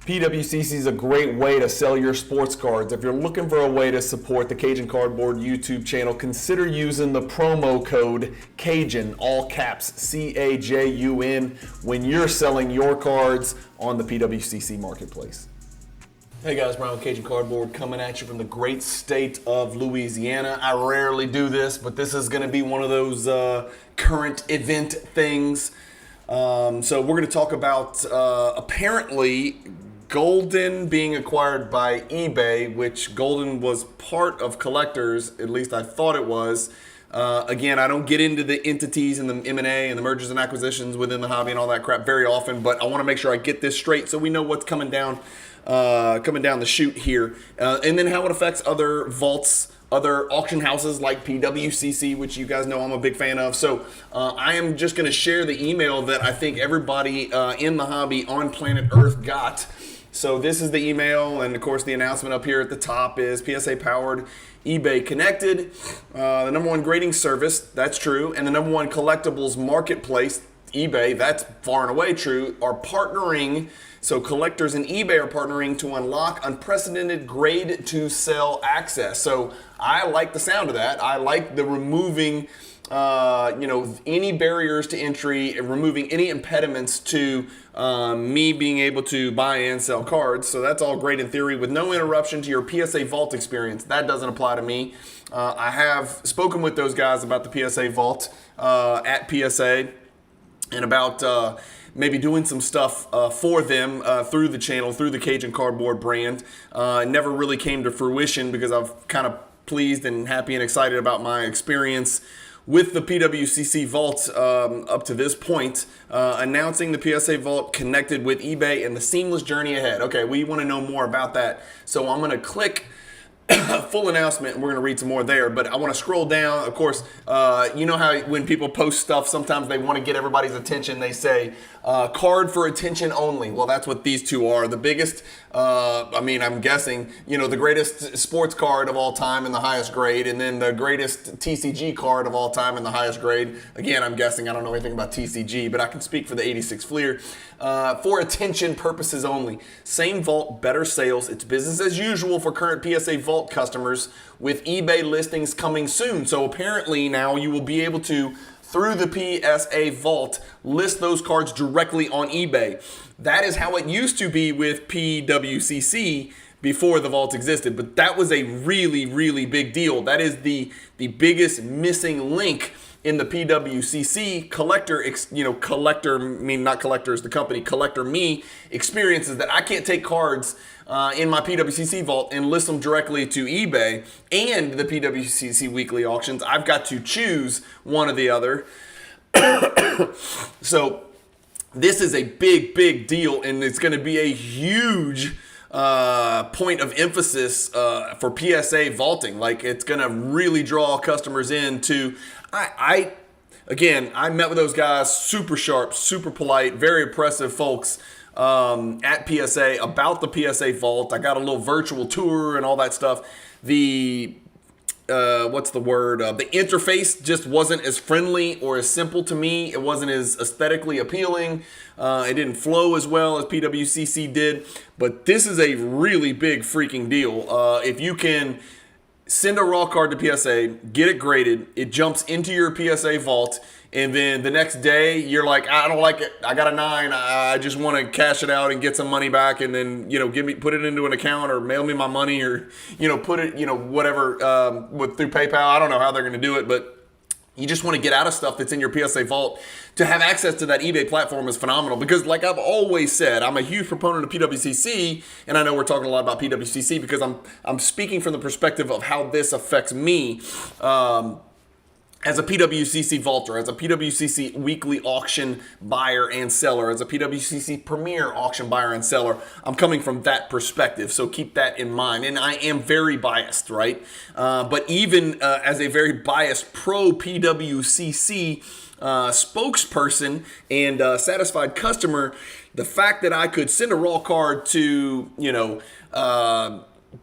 PWCC is a great way to sell your sports cards. If you're looking for a way to support the Cajun Cardboard YouTube channel, consider using the promo code Cajun, all caps, CAJUN, when you're selling your cards on the PWCC marketplace. Hey guys, Brian with Cajun Cardboard coming at you from the great state of Louisiana. I rarely do this, but this is going to be one of those current event things. So we're going to talk about apparently Golden being acquired by eBay, which Golden was part of Collectors, at least I thought it was. Again, I don't get into the entities and the M&A and the mergers and acquisitions within the hobby and all that crap very often, but I want to make sure I get this straight so we know what's coming down the chute here, and then how it affects other vaults, other auction houses like PWCC, which you guys know I'm a big fan of. So I am just going to share the email that I think everybody in the hobby on planet Earth got. So this is the email, and of course the announcement up here at the top is PSA powered, eBay connected, the number one grading service, that's true, and the number one collectibles marketplace, eBay, that's far and away true, are partnering. So collectors and eBay are partnering to unlock unprecedented grade to sell access. So I like the sound of that. I like the removing any barriers to entry and removing any impediments to me being able to buy and sell cards. So that's all great in theory with no interruption to your PSA Vault experience. That doesn't apply to me. I have spoken with those guys about the PSA Vault at PSA and about maybe doing some stuff for them through the channel, through the Cajun Cardboard brand. It never really came to fruition because I've kind of pleased and happy and excited about my experience with the PWCC Vault up to this point, announcing the PSA Vault connected with eBay and the seamless journey ahead. Okay, we want to know more about that. So I'm going to click full announcement, and we're going to read some more there, but I want to scroll down. Of course, you know how when people post stuff, sometimes they want to get everybody's attention. They say, card for attention only. Well, that's what these two are. The biggest, I'm guessing, the greatest sports card of all time in the highest grade, and then the greatest TCG card of all time in the highest grade. Again, I'm guessing, I don't know anything about TCG, but I can speak for the 86 Fleer. For attention purposes only. Same vault, better sales. It's business as usual for current PSA Vault customers with eBay listings coming soon. So apparently now you will be able to, through the PSA Vault, list those cards directly on eBay. That is how it used to be with PWCC before the Vault existed, but that was a really, really big deal. That is the biggest missing link in the PWCC collector me experiences, that I can't take cards in my PWCC Vault and list them directly to eBay and the PWCC weekly auctions. I've got to choose one or the other. So this is a big, big deal, and it's going to be a huge point of emphasis for PSA vaulting. Like, it's going to really draw customers in to. I met with those guys, super sharp, super polite, very impressive folks at PSA about the PSA Vault. I got a little virtual tour and all that stuff. The the interface just wasn't as friendly or as simple to me. It wasn't as aesthetically appealing. It didn't flow as well as PWCC did. But this is a really big freaking deal. If you can send a raw card to PSA, get it graded, it jumps into your PSA Vault, and then the next day you're like, I don't like it, I got a 9, I just want to cash it out and get some money back, and then put it into an account or mail me my money, or put it whatever through PayPal. I don't know how they're going to do it, but you just want to get out of stuff that's in your PSA Vault. To have access to that eBay platform is phenomenal because, like I've always said, I'm a huge proponent of PWCC, and I know we're talking a lot about PWCC because I'm speaking from the perspective of how this affects me as a PWCC vaulter, as a PWCC weekly auction buyer and seller, as a PWCC premier auction buyer and seller. I'm coming from that perspective, so keep that in mind. And I am very biased, right? But even as a very biased pro PWCC spokesperson and satisfied customer, the fact that I could send a raw card to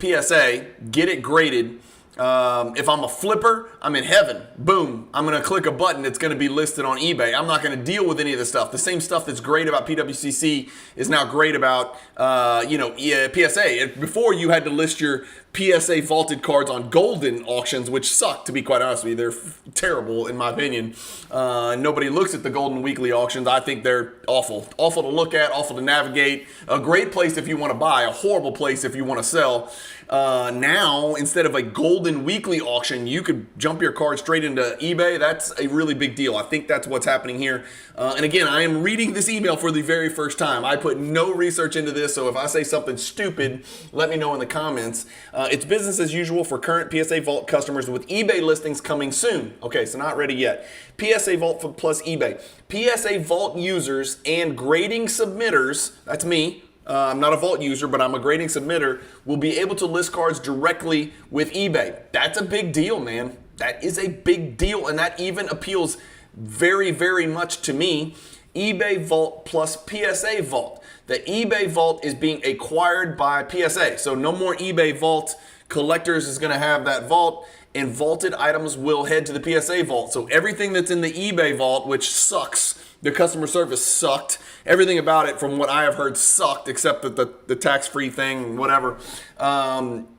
PSA, get it graded, If I'm a flipper, I'm in heaven. Boom. I'm going to click a button. It's going to be listed on eBay. I'm not going to deal with any of this stuff. The same stuff that's great about PWCC is now great about, PSA. Before, you had to list your PSA vaulted cards on golden auctions, which suck, to be quite honest with you. They're terrible, in my opinion. Nobody looks at the golden weekly auctions. I think they're awful. Awful to look at, awful to navigate. A great place if you want to buy, a horrible place if you want to sell. Now, instead of a golden weekly auction, you could jump your card straight into eBay. That's a really big deal. I think that's what's happening here. And again, I am reading this email for the very first time. I put no research into this, so if I say something stupid, let me know in the comments. It's business as usual for current PSA Vault customers with eBay listings coming soon. Okay, so not ready yet. PSA Vault plus eBay. PSA Vault users and grading submitters, that's me, I'm not a Vault user, but I'm a grading submitter, will be able to list cards directly with eBay. That's a big deal, man. That is a big deal, and that even appeals very, very much to me. eBay Vault plus PSA Vault. The eBay Vault is being acquired by PSA, so no more eBay Vault. Collectors is going to have that vault, and vaulted items will head to the PSA Vault. So everything that's in the eBay Vault, which sucks, the customer service sucked. Everything about it, from what I have heard, sucked, except that the tax-free thing, whatever. The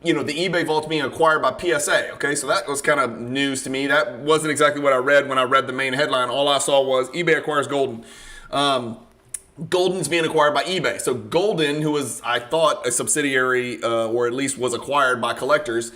eBay Vault's being acquired by PSA, okay? So that was kind of news to me. That wasn't exactly what I read when I read the main headline. All I saw was eBay acquires Golden. Golden's being acquired by eBay. So Golden, who was, I thought, a subsidiary, or at least was acquired by collectors,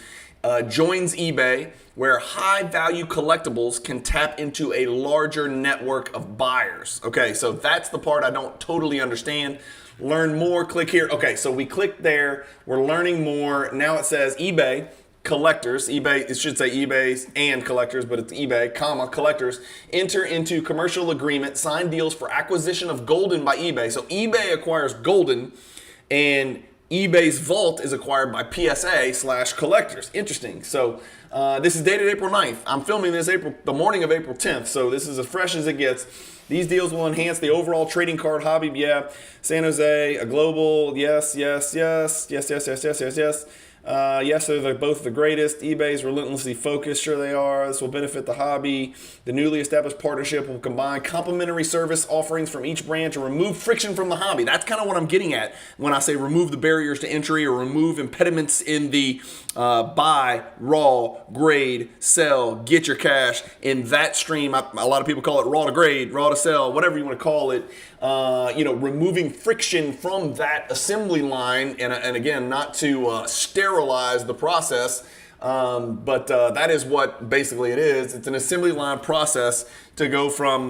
joins eBay, where high-value collectibles can tap into a larger network of buyers. Okay, so that's the part I don't totally understand. Learn more, click here. Okay, so we clicked there. We're learning more. Now it says eBay collectors. eBay, it should say eBay and collectors, but it's eBay, collectors. Enter into commercial agreement, sign deals for acquisition of Golden by eBay. So eBay acquires Golden, and eBay's Vault is acquired by PSA/collectors. Interesting. So this is dated April 9th. I'm filming this the morning of April 10th, so this is as fresh as it gets. These deals will enhance the overall trading card hobby. Yeah. San Jose, a global. Yes. Yes, they're both the greatest. eBay's relentlessly focused. Sure they are. This will benefit the hobby. The newly established partnership will combine complementary service offerings from each brand to remove friction from the hobby. That's kind of what I'm getting at when I say remove the barriers to entry or remove impediments in the buy, raw, grade, sell, get your cash. In that stream, a lot of people call it raw to grade, raw to sell, whatever you want to call it. Removing friction from that assembly line, and again, not to sterilize the process, but that is what basically it is. It's an assembly line process to go from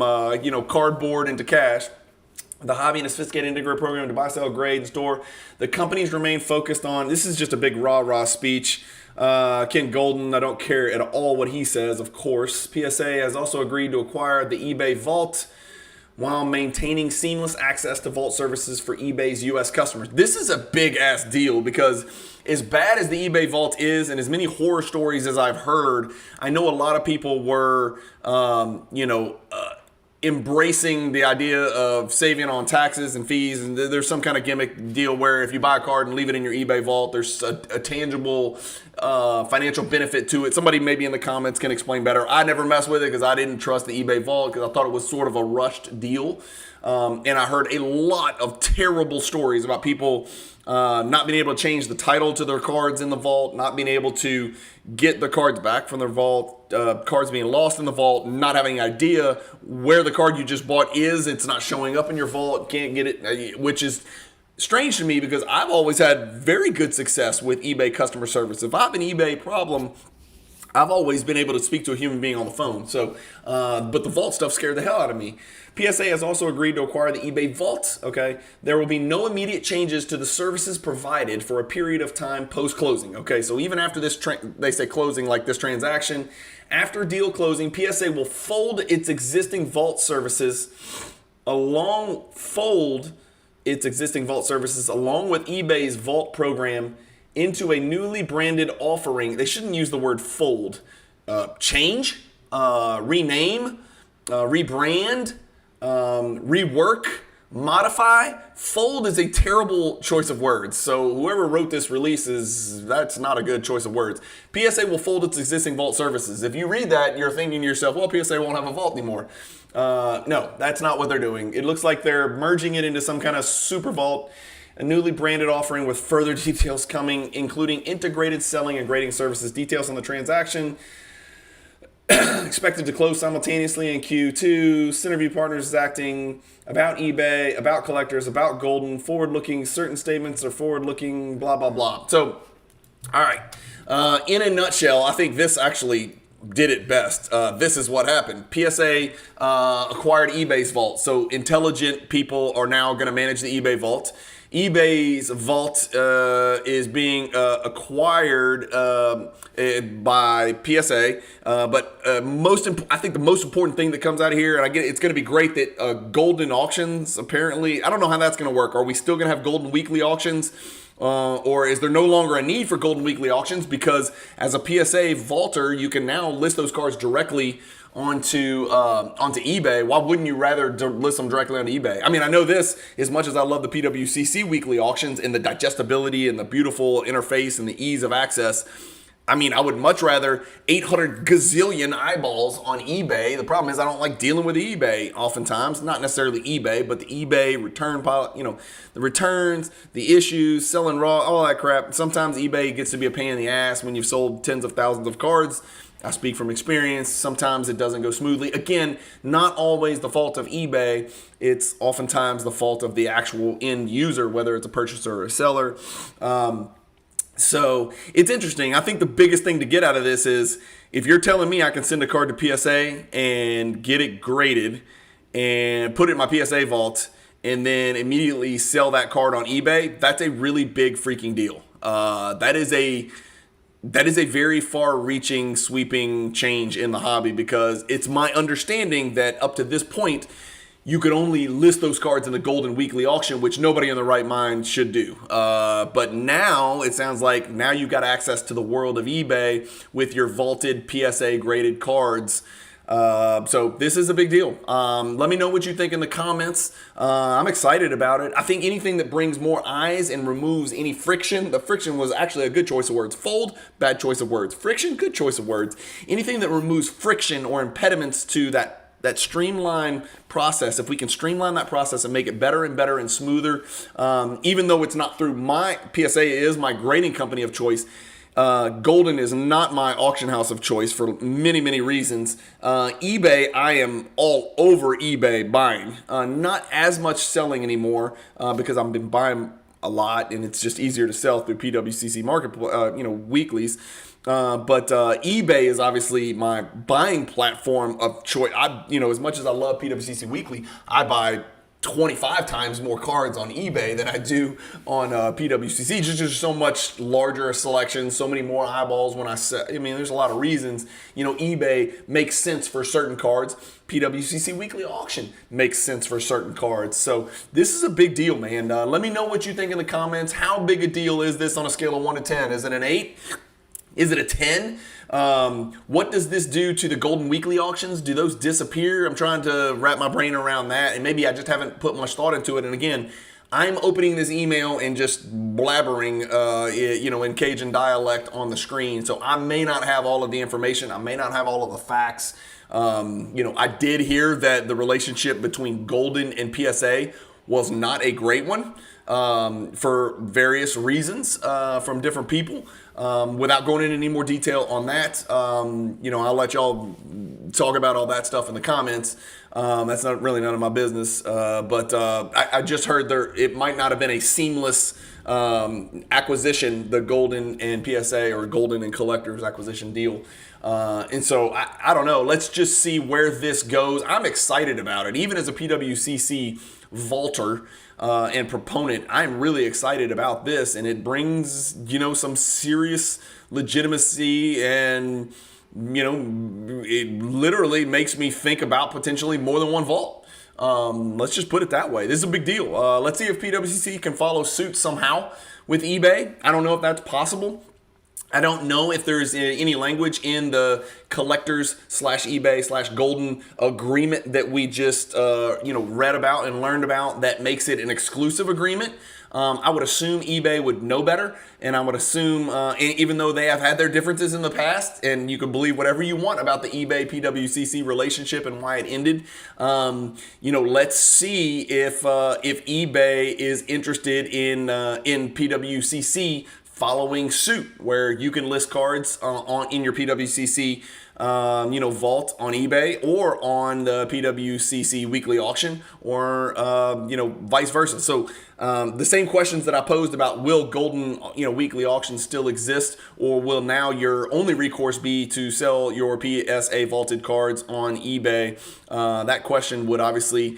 cardboard into cash. The hobby and a sophisticated integrated program to buy, sell, grade, and store. The companies remain focused on, this is just a big rah-rah speech. Ken Golden, I don't care at all what he says, of course. PSA has also agreed to acquire the eBay Vault while maintaining seamless access to Vault services for eBay's U.S. customers. This is a big-ass deal because as bad as the eBay Vault is and as many horror stories as I've heard, I know a lot of people were, embracing the idea of saving on taxes and fees, and there's some kind of gimmick deal where if you buy a card and leave it in your eBay Vault, there's a tangible financial benefit to it. Somebody maybe in the comments can explain better. I never messed with it because I didn't trust the eBay Vault because I thought it was sort of a rushed deal. And I heard a lot of terrible stories about people not being able to change the title to their cards in the vault, not being able to get the cards back from their vault, cards being lost in the vault, not having an idea where the card you just bought is. It's not showing up in your vault, can't get it, which is strange to me because I've always had very good success with eBay customer service. If I have an eBay problem, I've always been able to speak to a human being on the phone. So, but the vault stuff scared the hell out of me. PSA has also agreed to acquire the eBay Vault. Okay, there will be no immediate changes to the services provided for a period of time post-closing. Okay, so even after this, they say closing like this transaction, after deal closing, PSA will fold its existing Vault services along with eBay's Vault program into a newly branded offering. They shouldn't use the word fold. Change, rename, rebrand, rework, Modify, fold is a terrible choice of words. So whoever wrote this release that's not a good choice of words. PSA will fold its existing vault services. If you read that, you're thinking to yourself, well, PSA won't have a vault anymore. No, that's not what they're doing. It looks like they're merging it into some kind of super vault, a newly branded offering with further details coming, including integrated selling and grading services. Details on the transaction expected to close simultaneously in Q2. Centerview Partners is acting about eBay, about collectors, about Golden, forward-looking. Certain statements are forward-looking, blah, blah, blah. So, all right. In a nutshell, I think this actually did it best. This is what happened. PSA acquired eBay's vault. So intelligent people are now going to manage the eBay vault. eBay's vault is being acquired by PSA, but I think the most important thing that comes out of here, and I get it, it's going to be great that Golden auctions, apparently, I don't know how that's going to work. Are we still going to have Golden weekly auctions? Or is there no longer a need for Golden weekly auctions? Because as a PSA vaulter, you can now list those cards directly onto eBay. Why wouldn't you rather list them directly on eBay? I mean, I know this, as much as I love the PWCC weekly auctions and the digestibility and the beautiful interface and the ease of access, I mean, I would much rather 800 gazillion eyeballs on eBay. The problem is I don't like dealing with eBay oftentimes. Not necessarily eBay, but the eBay return policy, the returns, the issues, selling raw, all that crap. Sometimes eBay gets to be a pain in the ass when you've sold tens of thousands of cards. I speak from experience. Sometimes it doesn't go smoothly. Again, not always the fault of eBay. It's oftentimes the fault of the actual end user, whether it's a purchaser or a seller. So it's interesting. I think the biggest thing to get out of this is if you're telling me I can send a card to PSA and get it graded and put it in my PSA vault and then immediately sell that card on eBay, that's a really big freaking deal. That is a very far-reaching, sweeping change in the hobby, because it's my understanding that up to this point, you could only list those cards in the Golden weekly auction, which nobody in their right mind should do. But now it sounds like now you've got access to the world of eBay with your vaulted PSA graded cards. So this is a big deal. Let me know what you think in the comments. I'm excited about it. I think anything that brings more eyes and removes any friction. The friction was actually a good choice of words. Fold, bad choice of words. Friction, good choice of words. Anything that removes friction or impediments to that streamlined process, if we can streamline that process and make it better and better and smoother, even though it's not through my PSA is my grading company of choice. Golden is not my auction house of choice for many, many reasons. eBay, I am all over eBay buying. Not as much selling anymore because I've been buying a lot and it's just easier to sell through PWCC market, weeklies. But eBay is obviously my buying platform of choice. As much as I love PWCC Weekly, I buy 25 times more cards on eBay than I do on PWCC. Just so much larger a selection, so many more eyeballs when I sell. I mean, there's a lot of reasons. eBay makes sense for certain cards. PWCC Weekly Auction makes sense for certain cards. So this is a big deal, man. Let me know what you think in the comments. How big a deal is this on a scale of 1 to 10? Is it an 8? Is it a 10? What does this do to the Golden weekly auctions? Do those disappear? I'm trying to wrap my brain around that, and maybe I just haven't put much thought into it. And again, I'm opening this email and just blabbering, in Cajun dialect on the screen. So I may not have all of the information. I may not have all of the facts. I did hear that the relationship between Golden and PSA was not a great one for various reasons from different people. Without going into any more detail on that, I'll let y'all talk about all that stuff in the comments. That's not really none of my business. But I just heard it might not have been a seamless acquisition, the Golden and PSA or Golden and Collectors acquisition deal. And so I don't know. Let's just see where this goes. I'm excited about it. Even as a PWCC vaulter and proponent, I'm really excited about this, and it brings some serious legitimacy, and it literally makes me think about potentially more than one vault. Let's just put it that way. This is a big deal. Let's see if PWCC can follow suit somehow with eBay. I don't know if that's possible. I don't know if there's any language in the collectors /eBay /golden agreement that we just read about and learned about that makes it an exclusive agreement. I would assume eBay would know better, and I would assume, even though they have had their differences in the past, and you can believe whatever you want about the eBay PWCC relationship and why it ended, let's see if eBay is interested in PWCC following suit, where you can list cards in your PWCC vault on eBay or on the PWCC weekly auction, or vice versa. So the same questions that I posed about will golden weekly auctions still exist, or will now your only recourse be to sell your PSA vaulted cards on eBay? That question would obviously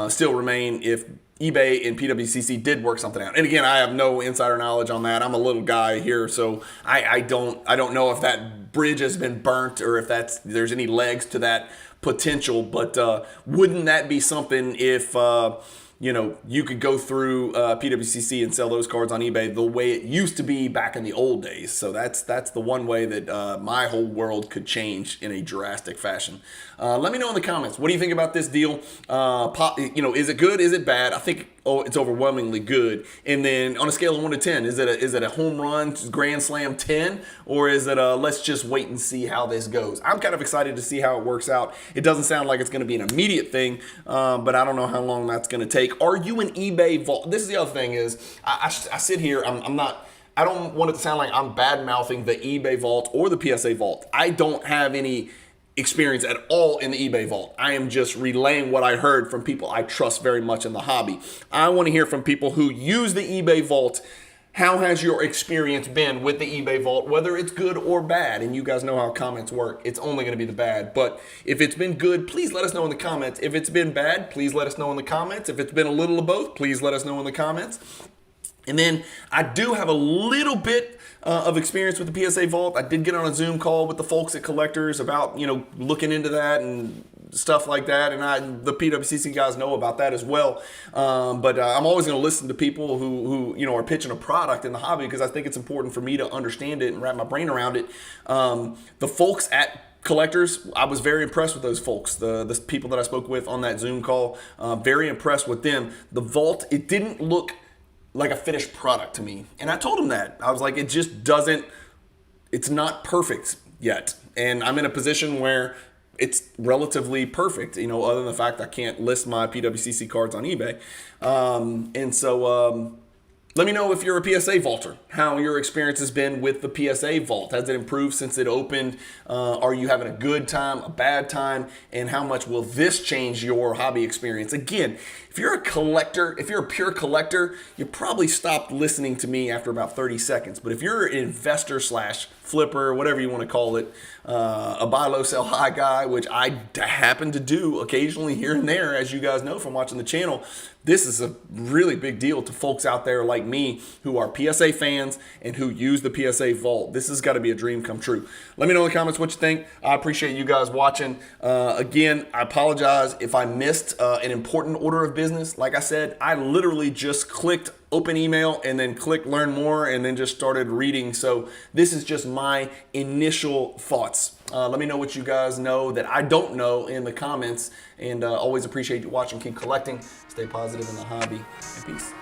still remain if eBay and PWCC did work something out. And again, I have no insider knowledge on that. I'm a little guy here, so I don't know if that bridge has been burnt or if there's any legs to that potential. But wouldn't that be something if you could go through PWCC and sell those cards on eBay the way it used to be back in the old days? So that's the one way that my whole world could change in a drastic fashion. Let me know in the comments. What do you think about this deal? Is it good? Is it bad? I think it's overwhelmingly good. And then on a scale of 1 to 10, is it a home run, grand slam 10, or is it a let's just wait and see how this goes? I'm kind of excited to see how it works out. It doesn't sound like it's going to be an immediate thing, but I don't know how long that's going to take. Are you an eBay vault? This is the other thing is I sit here. I don't want it to sound like I'm bad mouthing the eBay vault or the PSA vault. I don't have any experience at all in the eBay vault. I am just relaying what I heard from people I trust very much in the hobby. I want to hear from people who use the eBay vault. How has your experience been with the eBay vault, whether it's good or bad? And you guys know how comments work. It's only going to be the bad. But if it's been good, please let us know in the comments. If it's been bad, please let us know in the comments. If it's been a little of both, please let us know in the comments. And then I do have a little bit of experience with the PSA Vault. I did get on a Zoom call with the folks at Collectors about, looking into that and stuff like that. And the PWCC guys know about that as well. But I'm always going to listen to people who are pitching a product in the hobby, because I think it's important for me to understand it and wrap my brain around it. The folks at Collectors, I was very impressed with those folks. The people that I spoke with on that Zoom call, very impressed with them. The Vault, it didn't look like a finished product to me. And I told him that. I was like, it's not perfect yet. And I'm in a position where it's relatively perfect, other than the fact I can't list my PWCC cards on eBay. Let me know if you're a PSA vaulter, how your experience has been with the PSA vault. Has it improved since it opened? Are you having a good time, a bad time? And how much will this change your hobby experience? Again, if you're a collector, if you're a pure collector, you probably stopped listening to me after about 30 seconds. But if you're an investor / flipper, whatever you want to call it, a buy low, sell high guy, which I happen to do occasionally here and there, as you guys know from watching the channel, this is a really big deal to folks out there like me who are PSA fans and who use the PSA Vault. This has got to be a dream come true. Let me know in the comments what you think. I appreciate you guys watching. Again, I apologize if I missed an important order of business. Like I said, I literally just clicked open email and then click learn more and then just started reading. So this is just my initial thoughts. Let me know what you guys know that I don't know in the comments, and always appreciate you watching. Keep collecting, stay positive in the hobby, and peace.